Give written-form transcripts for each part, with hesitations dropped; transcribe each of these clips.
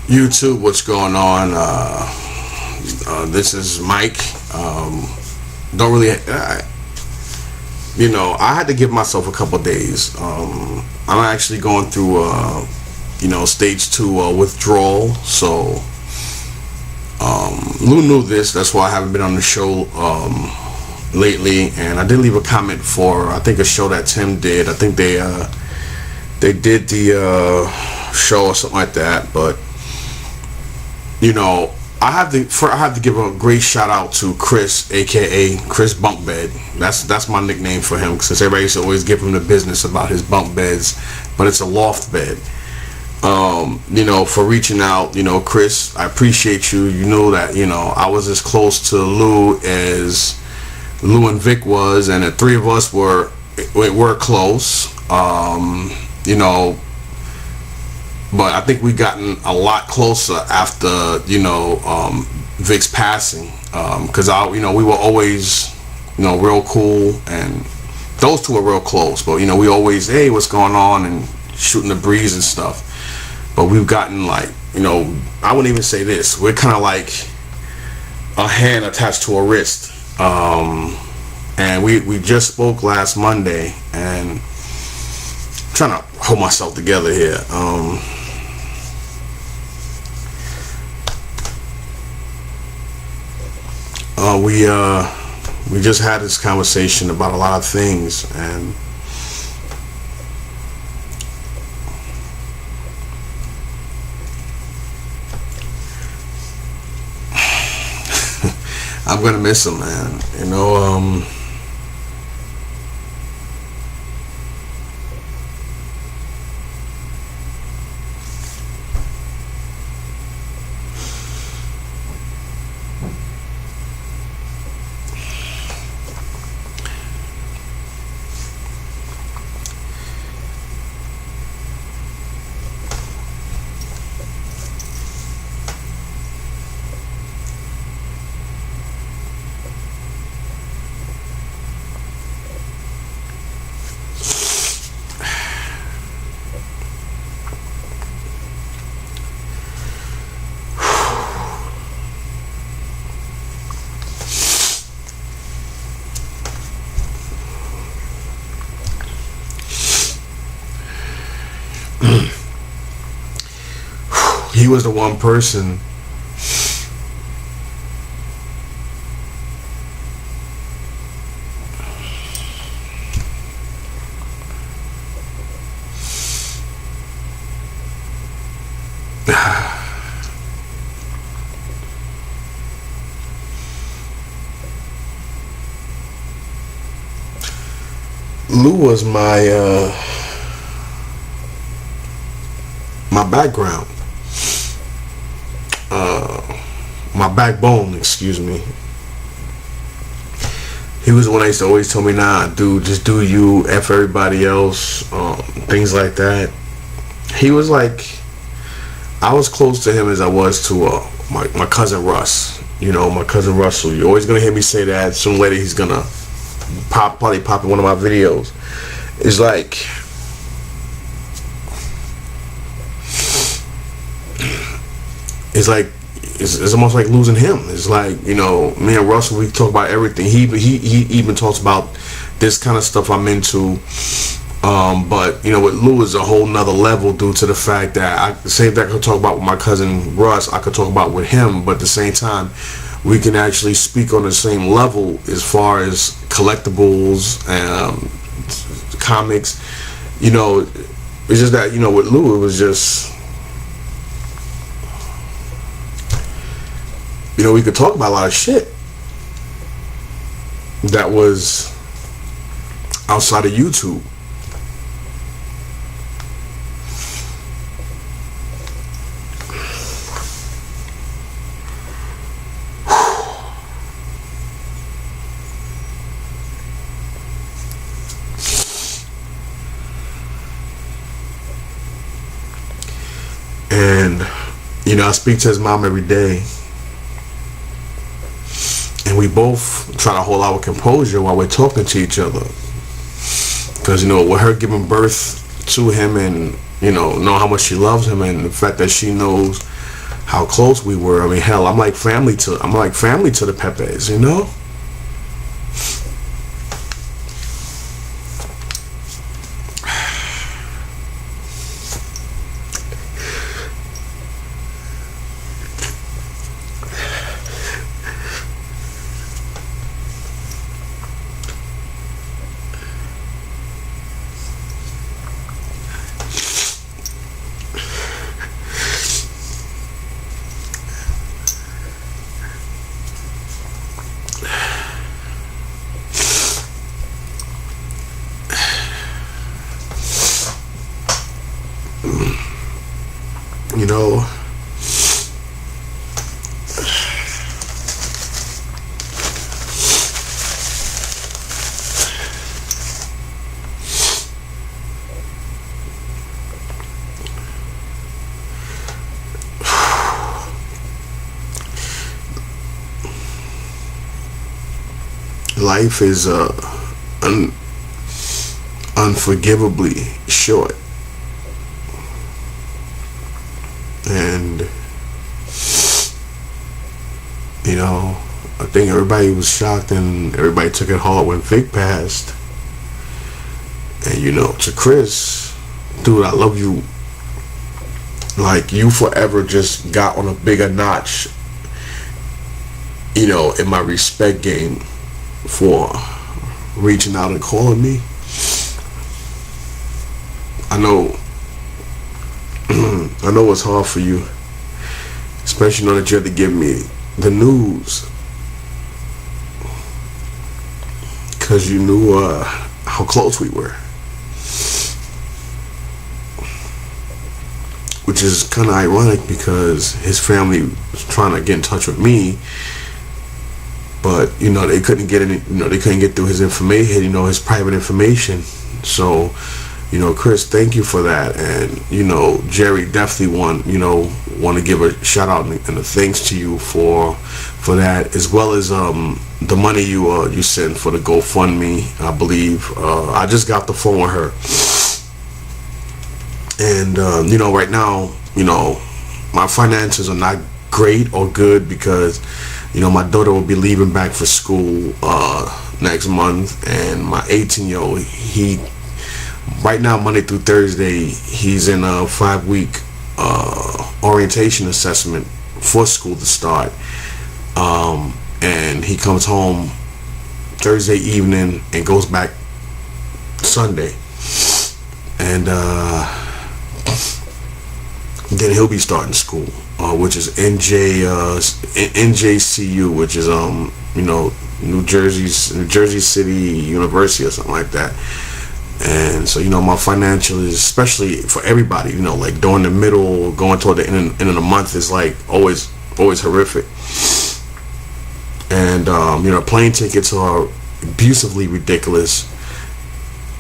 YouTube, what's going on? This is Mike. Don't really, I had to give myself a couple days. I'm actually going through, stage 2 withdrawal. So, Lou knew this. That's why I haven't been on the show lately. And I did leave a comment for, I think, a show that Tim did. I think they did the show or something like that. But I have to give a great shout out to Chris, aka Chris Bunkbed. That's my nickname for him, since everybody used to always give him the business about his bunk beds, but it's a loft bed. For reaching out, Chris, I appreciate you. You know that, I was as close to Lou as Lou and Vic was, and the three of us were close. But I think we gotten a lot closer after, Vic's passing. Because we were always, real cool, and those two were real close. But we always, hey, what's going on, and shooting the breeze and stuff. But we've gotten like, I wouldn't even say this. We're kind of like a hand attached to a wrist. And we just spoke last Monday, and I'm trying to hold myself together here. We just had this conversation about a lot of things, and I'm gonna miss him, man. He was the one person Lou was my background. My backbone, excuse me. He was the one that used to always tell me, nah, dude, just do you, F everybody else, things like that. He was like, I was close to him as I was to my cousin Russ. My cousin Russell. You're always gonna hear me say that. Sooner or later he's gonna probably pop in one of my videos. It's like, it's almost like losing him. It's like, me and Russell, we talk about everything. He even talks about this kind of stuff I'm into. But with Lou is a whole nother level, due to the fact that same thing I could talk about with my cousin Russ, I could talk about with him, but at the same time we can actually speak on the same level as far as collectibles and comics. It's just that, with Lou, it was just, we could talk about a lot of shit that was outside of YouTube. And I speak to his mom every day, and we both try to hold our composure while we're talking to each other, because with her giving birth to him, and know how much she loves him, and the fact that she knows how close we were. I mean, hell, I'm like family to the Pepes, you know. You know, life is unforgivably short. And you know, I think everybody was shocked and everybody took it hard when Vic passed. And you know, to Chris, dude, I love you. Like, you forever just got on a bigger notch, you know, in my respect game for reaching out and calling me. I know I know it's hard for you, especially knowing that you had to give me the news, because you knew how close we were, which is kind of ironic because his family was trying to get in touch with me, but you know, they couldn't get any, you know, they couldn't get through his information, you know, his private information. So, you know, Chris, thank you for that. And you know, Jerry definitely want to give a shout out and a thanks to you for that, as well as the money you sent for the GoFundMe. I believe I just got the phone with her, and you know, right now, you know, my finances are not great or good because, you know, my daughter will be leaving back for school next month, and my 18-year-old, he right now, Monday through Thursday, he's in a 5-week orientation assessment for school to start, and he comes home Thursday evening and goes back Sunday, and then he'll be starting school, which is NJCU, which is you know, New Jersey City University or something like that. And so, you know, my financial is, especially for everybody, you know, like during the middle, going toward the end of the month, is like always horrific. And you know, plane tickets are abusively ridiculous,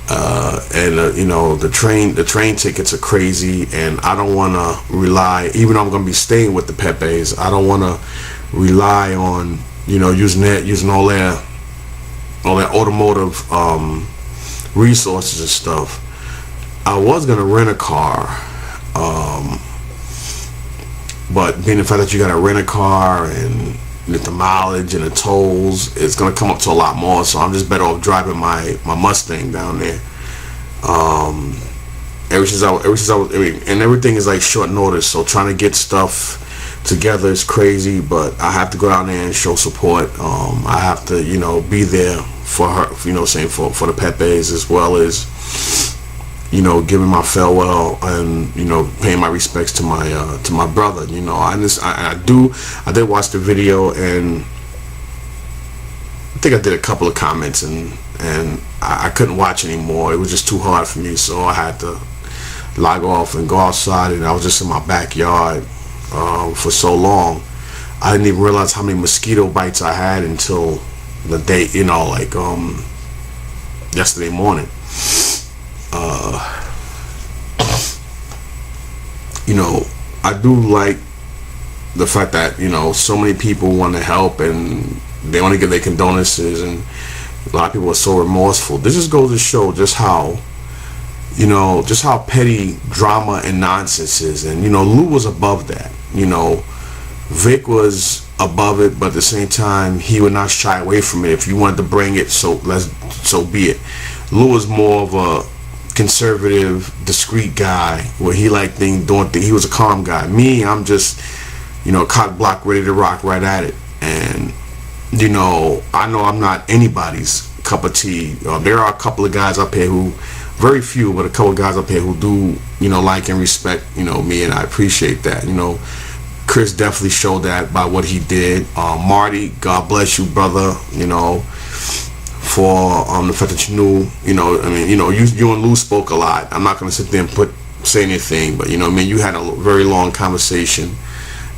and you know, the train tickets are crazy, and I don't want to rely, even though I'm going to be staying with the Pepes, I don't want to rely on, you know, using all that automotive resources and stuff. I was gonna rent a car, but being the fact that you gotta rent a car and with the mileage and the tolls, it's gonna come up to a lot more. So I'm just better off driving my Mustang down there. Ever since I was, I mean, and everything is like short notice, so trying to get stuff together is crazy. But I have to go down there and show support. I have to, you know, be there for her, you know, saying for the Pepes, as well as, you know, giving my farewell and, you know, paying my respects to my brother. You know, I did watch the video, and I think I did a couple of comments, and I couldn't watch anymore. It was just too hard for me, so I had to log off and go outside, and I was just in my backyard for so long. I didn't even realize how many mosquito bites I had until the day, you know, like yesterday morning. You know, I do like the fact that, you know, so many people want to help and they want to give their condolences, and a lot of people are so remorseful. This just goes to show just how, you know, just how petty drama and nonsense is. And, you know, Lou was above that. You know, Vic was above it, but at the same time, he would not shy away from it. If you wanted to bring it, so be it. Lou was more of a conservative, discreet guy, where he liked doing things. He was a calm guy. Me, I'm just, cock block, ready to rock right at it. And I know I'm not anybody's cup of tea. There are a couple of guys up here who, very few, but a couple of guys up here who do, like and respect, me, and I appreciate that. Chris definitely showed that by what he did. Marty, God bless you, brother. For the fact that you knew, you and Lou spoke a lot. I'm not gonna sit there and say anything, but you had a very long conversation,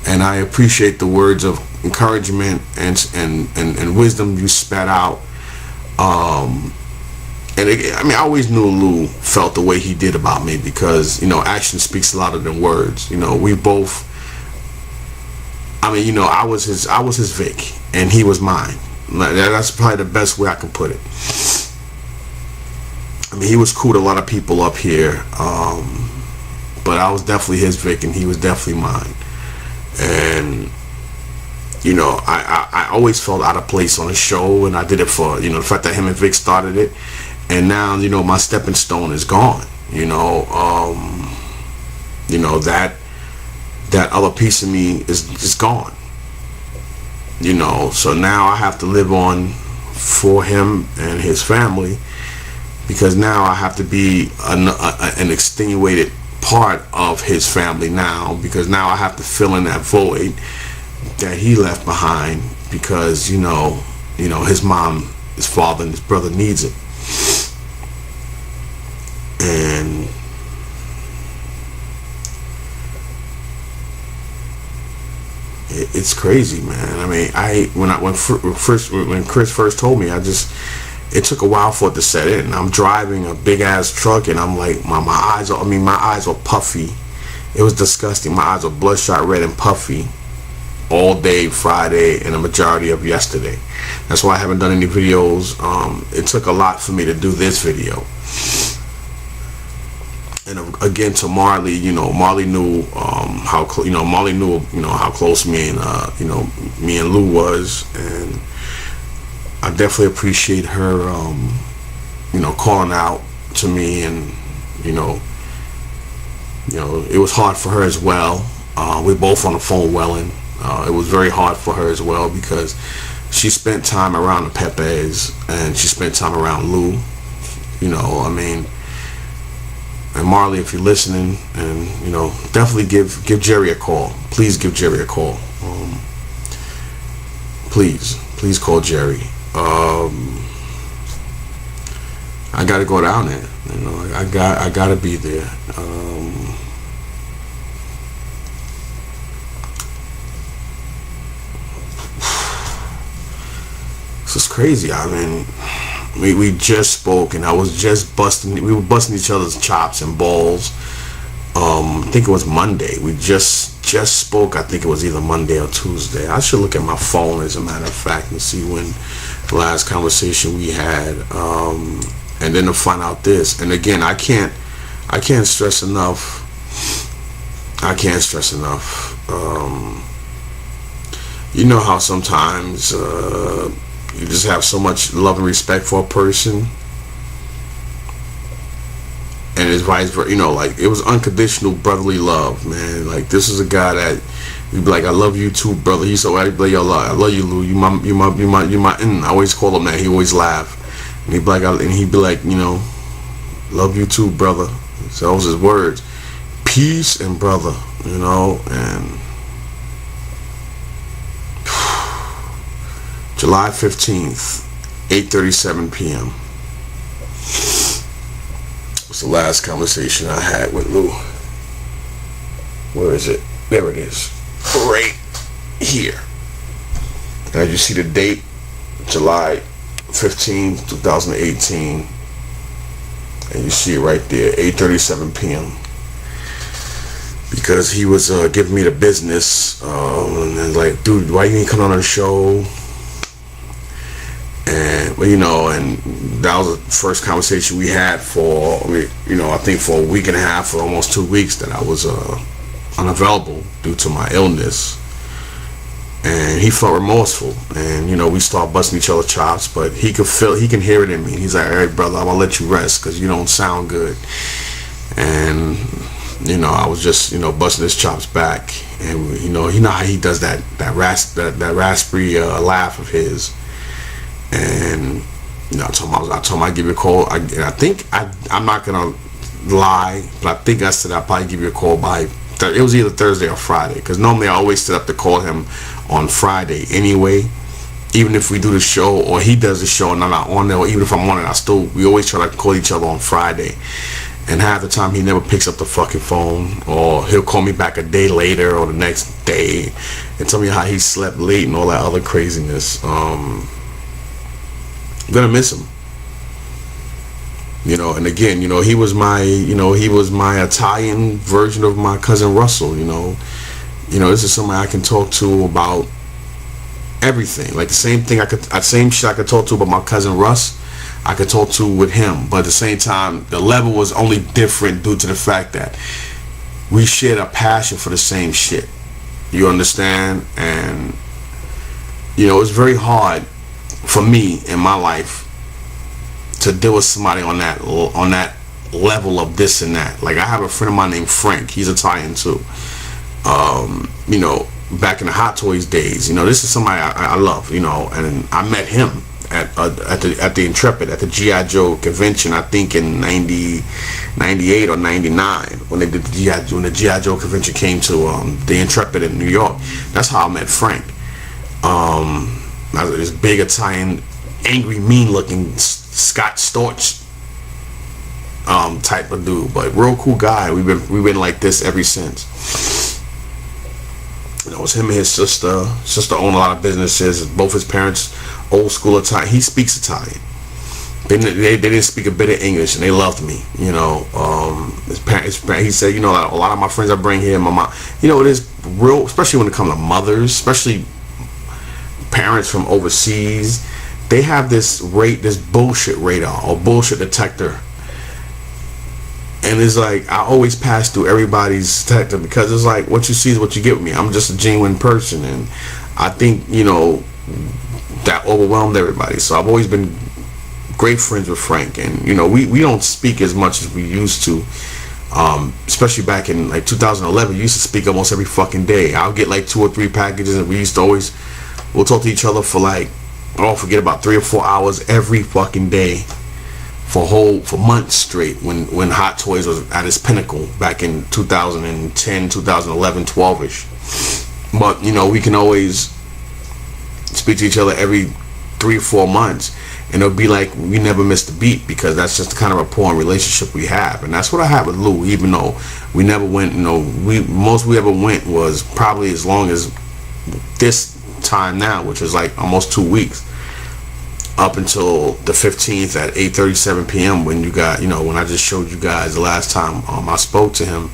and I appreciate the words of encouragement and wisdom you spat out. I always knew Lou felt the way he did about me, because action speaks louder than words. We both. I was his Vic, and he was mine. That's probably the best way I can put it. He was cool to a lot of people up here, but I was definitely his Vic, and he was definitely mine. And I always felt out of place on the show, and I did it for the fact that him and Vic started it, and now my stepping stone is gone. That other piece of me is gone. So now I have to live on for him and his family, because now I have to be an extenuated part of his family now, because now I have to fill in that void that he left behind, because his mom, his father, and his brother needs it. And it's crazy, man. When Chris first told me, it took a while for it to set in. I'm driving a big ass truck, and I'm like, my eyes are puffy. It was disgusting. My eyes are bloodshot red and puffy all day Friday and a majority of yesterday. That's why I haven't done any videos. It took a lot for me to do this video. And again, to Marley, Marley knew how close me and me and Lou was, and I definitely appreciate her calling out to me, and it was hard for her as well. We're both on the phone welling. It was very hard for her as well, because she spent time around the Pepes, and she spent time around Lou. And Marley, if you're listening, and definitely give Jerry a call. Please give Jerry a call. Please call Jerry. I gotta go down there. I gotta be there. This is crazy. We just spoke, and we were busting each other's chops and balls. I think it was Monday. We just spoke. I think it was either Monday or Tuesday. I should look at my phone, as a matter of fact, and see when the last conversation we had. And then to find out this. And again, I can't stress enough. How sometimes you just have so much love and respect for a person, and it's vice versa. It was unconditional brotherly love, man. This is a guy that you'd be like, I love you too, brother. He's so I'd be like, yo, I love you, Lou. You my. I always call him that. He always laugh, and he'd be like, love you too, brother. So those his words, peace and brother, and. July 15th, 8:37 p.m. was the last conversation I had with Lou. Where is it? There it is. Right here. Now you see the date, July 15th, 2018. And you see it right there, 8:37 p.m. Because he was giving me the business, and then like, dude, why you ain't coming on the show? And and that was the first conversation we had for I think for a week and a half or almost 2 weeks that I was unavailable due to my illness. and he felt remorseful, and we start busting each other's chops, but he can hear it in me. He's like, all right, brother, I'm gonna let you rest because you don't sound good. And I was just busting his chops back, and you know how he does that raspy laugh of his. And I told him I'd give you a call. I think I'm not gonna lie, but I think I said I'll probably give you a call by it was either Thursday or Friday, because normally I always set up to call him on Friday anyway, even if we do the show or he does the show and I'm not on there, or even if I'm on it, we always try to call each other on Friday. And half the time he never picks up the fucking phone, or he'll call me back a day later or the next day and tell me how he slept late and all that other craziness. I'm gonna miss him. And again, he was my Italian version of my cousin Russell. This is somebody I can talk to about everything. Like the same shit I could talk to about my cousin Russ, I could talk to with him. But at the same time, the level was only different due to the fact that we shared a passion for the same shit. You understand? And it's very hard for me in my life to deal with somebody on that level of this and that. Like, I have a friend of mine named Frank. He's Italian too. Back in the Hot Toys days, this is somebody I love, and I met him at the Intrepid, at the G.I. Joe convention, I think in 98 or 99, when they did when the G.I. Joe convention came to the Intrepid in New York. That's how I met Frank. This big Italian, angry, mean looking Scott Storch type of dude, but real cool guy. We've been like this ever since. It was him and his sister. Sister owned a lot of businesses. Both his parents, old school Italian. He speaks Italian. They didn't speak a bit of English, and they loved me. His parents. He said, a lot of my friends I bring here, my mom. It is real, especially when it comes to mothers, especially parents from overseas. They have this bullshit radar or bullshit detector. And it's like, I always pass through everybody's detector, because it's like, what you see is what you get with me. I'm just a genuine person, and I think, that overwhelmed everybody. So I've always been great friends with Frank, and, we don't speak as much as we used to, especially back in like 2011. We used to speak almost every fucking day. I'll get like 2 or 3 packages, and we'll talk to each other for like, forget about 3 or 4 hours every fucking day. For months straight, when Hot Toys was at its pinnacle back in 2010, 2011, 12ish. But we can always speak to each other every 3 or 4 months, and it'll be like we never missed a beat, because that's just the kind of rapport and relationship we have. And that's what I have with Lou, even though we never went. Most we ever went was probably as long as this time now, which is like almost 2 weeks. Up until the 15th at 8:37 p.m. when when I just showed you guys the last time I spoke to him,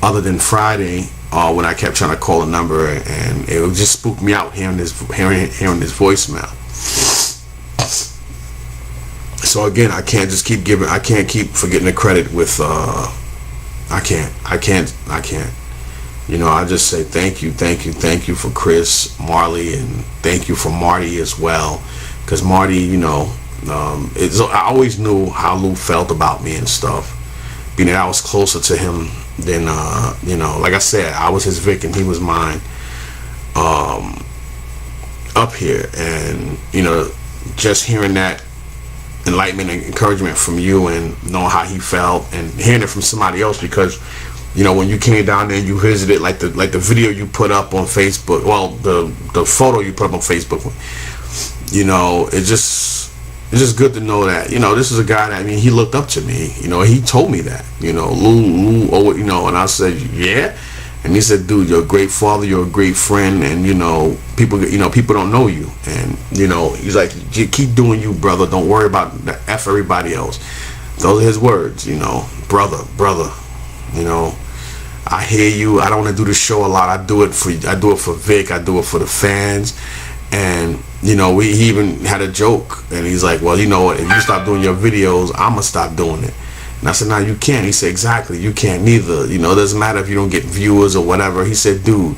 other than Friday when I kept trying to call a number, and it just spooked me out hearing his voicemail. So again, I can't keep forgetting the credit with I can't. I just say thank you for Chris, Marley, and thank you for Marty as well. Because Marty, I always knew how Lou felt about me and stuff. Being that I was closer to him than, like I said, I was his Vic and he was mine up here. And, just hearing that enlightenment and encouragement from you, and knowing how he felt, and hearing it from somebody else, because, when you came down there and you visited, like the video you put up on Facebook, well, the photo you put up on Facebook, it's just good to know that, this is a guy that, he looked up to me. He told me that, Lou, and I said, yeah. And he said, dude, you're a great father, you're a great friend, and, people don't know you. And, he's like, keep doing you, brother. Don't worry about the F everybody else. Those are his words, brother, I hear you. I don't want to do the show a lot. I do it for Vic. I do it for the fans. And he even had a joke, and he's like, well, you know what, if you stop doing your videos, I'm gonna stop doing it. And I said, no, you can't. He said, exactly, you can't neither. It doesn't matter if you don't get viewers or whatever. He said, dude,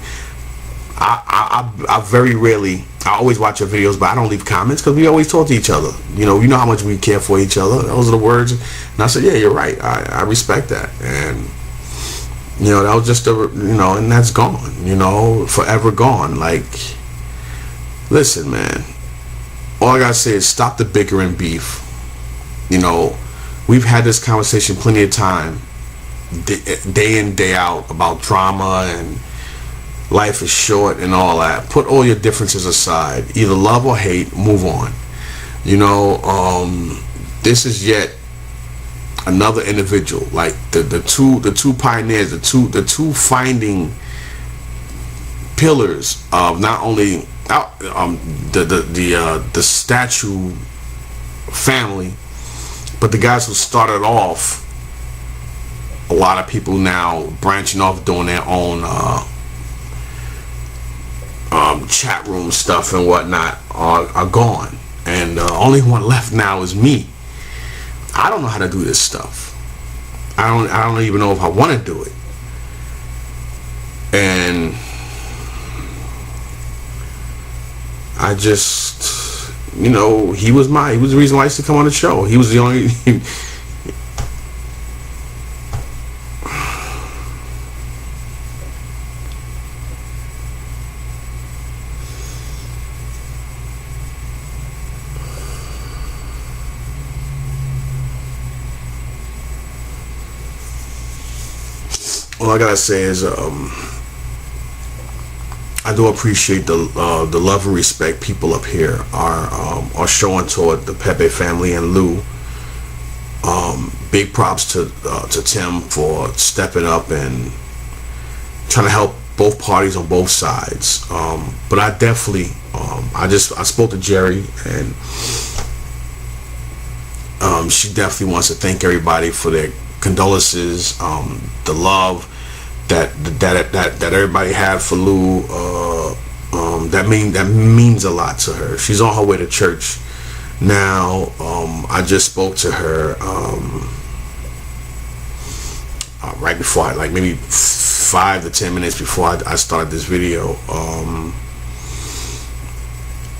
I very rarely, I always watch your videos, but I don't leave comments because we always talk to each other. You know how much we care for each other. Those are the words. And I said, yeah, you're right. I respect that. And, that was just and that's gone, forever gone. Like, listen, man, all I got to say is stop the bickering beef. We've had this conversation plenty of time, day in, day out, about drama and life is short and all that. Put all your differences aside. Either love or hate, move on. This is yet another individual, like the two pioneers, the two finding pillars of not only the statue family, but the guys who started off a lot of people now branching off doing their own chat room stuff and whatnot are gone, and the only one left now is me. I don't know how to do this stuff. I don't even know if I want to do it. And I just, he was the reason why I used to come on the show. He was the only. All I gotta say is, I do appreciate the love and respect people up here are showing toward the Pepe family and Lou. Big props to Tim for stepping up and trying to help both parties on both sides. But I definitely, I spoke to Jerry, and she definitely wants to thank everybody for their condolences, the love that everybody had for Lou. That means a lot to her. She's on her way to church now. I just spoke to her right before, like maybe 5 to 10 minutes before I started this video.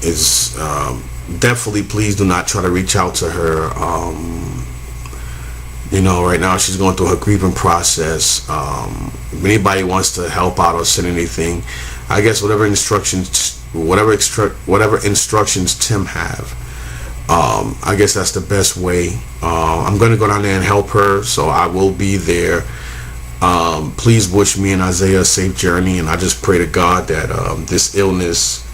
Is definitely, please do not try to reach out to her. Right now she's going through her grieving process. If anybody wants to help out or send anything, I guess whatever instructions Tim have, I guess that's the best way. I'm going to go down there and help her, so I will be there. Please wish me and Isaiah a safe journey, and I just pray to God that this illness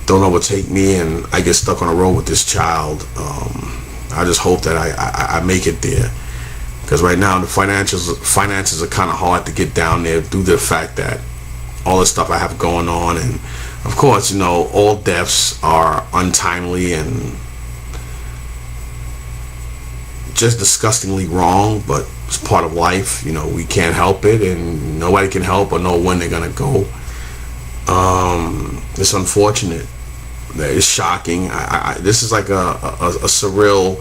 don't overtake me and I get stuck on the road with this child. I just hope that I make it there. Because right now the finances are kind of hard to get down there due to the fact that all the stuff I have going on, and of course, all deaths are untimely and just disgustingly wrong, but it's part of life. We can't help it, and nobody can help or know when they're gonna go. It's unfortunate. It's shocking. This is like a surreal.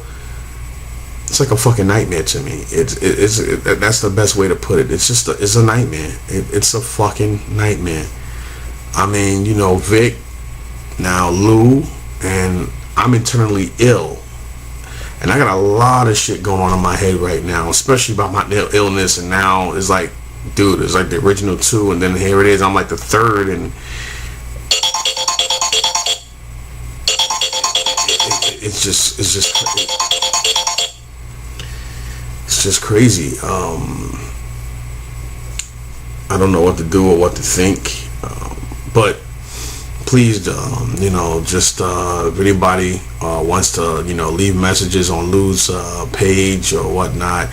It's like a fucking nightmare to me. That's the best way to put it. It's a nightmare. It's a fucking nightmare. I mean, Vic, now Lou, and I'm internally ill. And I got a lot of shit going on in my head right now, especially about my illness. And now it's like, dude, it's like the original 2, and then here it is. I'm like the 3rd, and it's just crazy. I don't know what to do or what to think, but please, just if anybody wants to, leave messages on Lou's page or whatnot.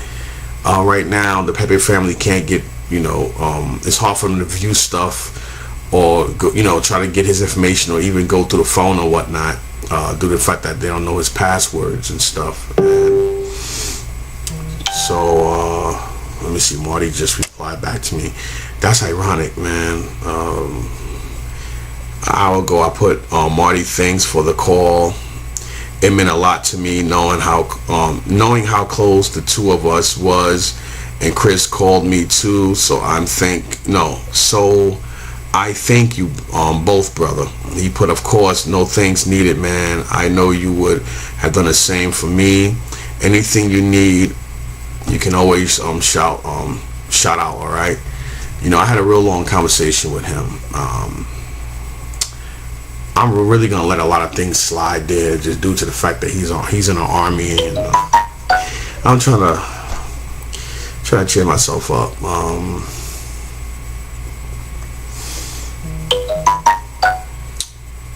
Right now, the Pepe family can't get, it's hard for them to view stuff or go, try to get his information or even go through the phone or whatnot, due to the fact that they don't know his passwords and stuff. And so, let me see. Marty just replied back to me. That's ironic, man. An hour ago, I put Marty, thanks for the call. It meant a lot to me knowing how close the two of us was, and Chris called me too. So I thank you, both, brother. He put, of course, no thanks needed, man. I know you would have done the same for me. Anything you need, you can always shout out. All right. You know, I had a real long conversation with him. I'm really gonna let a lot of things slide there, just due to the fact that he's in the army, and I'm trying to cheer myself up.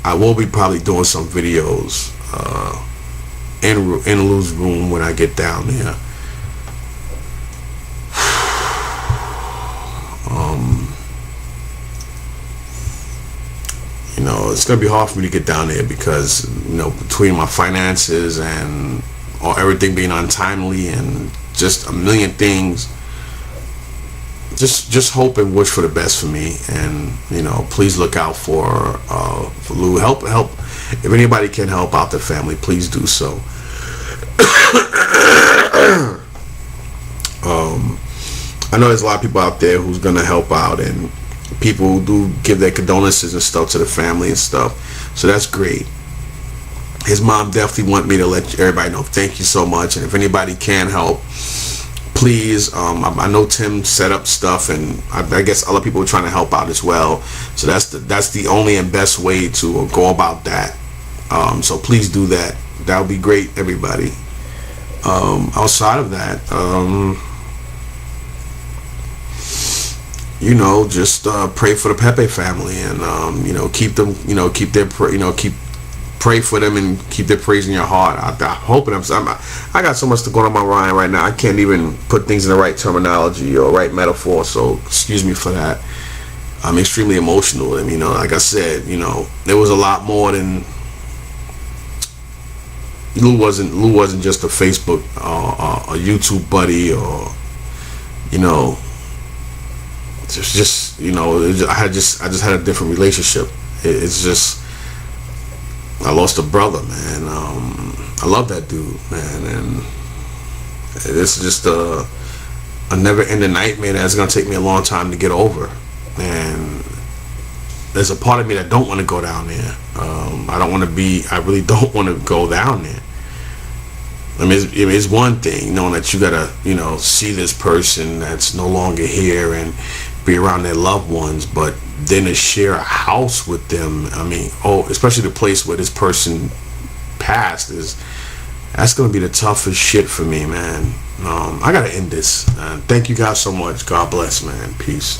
I will be probably doing some videos in Lou's room when I get down there. You know, it's gonna be hard for me to get down there because, you know, between my finances and everything being untimely and just a million things, just hope and wish for the best for me. And, you know, please look out for Lou. Help if anybody can help out the family, please do so. I know there's a lot of people out there who's gonna help out, and people who do give their condolences and stuff to the family and stuff, so that's great. His mom definitely want me to let everybody know thank you so much, and if anybody can help, please. I know Tim set up stuff, and I guess other people are trying to help out as well, so that's the only and best way to go about that. So please do that. That would be great, everybody. Outside of that, you know, just pray for the Pepe family, and you know, keep them, you know, pray for them and keep their praise in your heart. I hope it. I got so much to go on my mind right now. I can't even put things in the right terminology or right metaphor. So excuse me for that. I'm extremely emotional, and, you know, like I said, you know, there was a lot more than Lou wasn't just a Facebook a YouTube buddy, or, you know, just you know, I just had a different relationship. It's just, I lost a brother, man. I love that dude, man, and it's just a never-ending nightmare that's gonna take me a long time to get over. And there's a part of me that don't want to go down there. I really don't want to go down there. I mean, it's one thing knowing that you gotta, you know, see this person that's no longer here and be around their loved ones, but then to share a house with them, I mean, especially the place where this person passed, that's gonna be the toughest shit for me, man. I gotta end this. Thank you guys so much. God bless, man. Peace.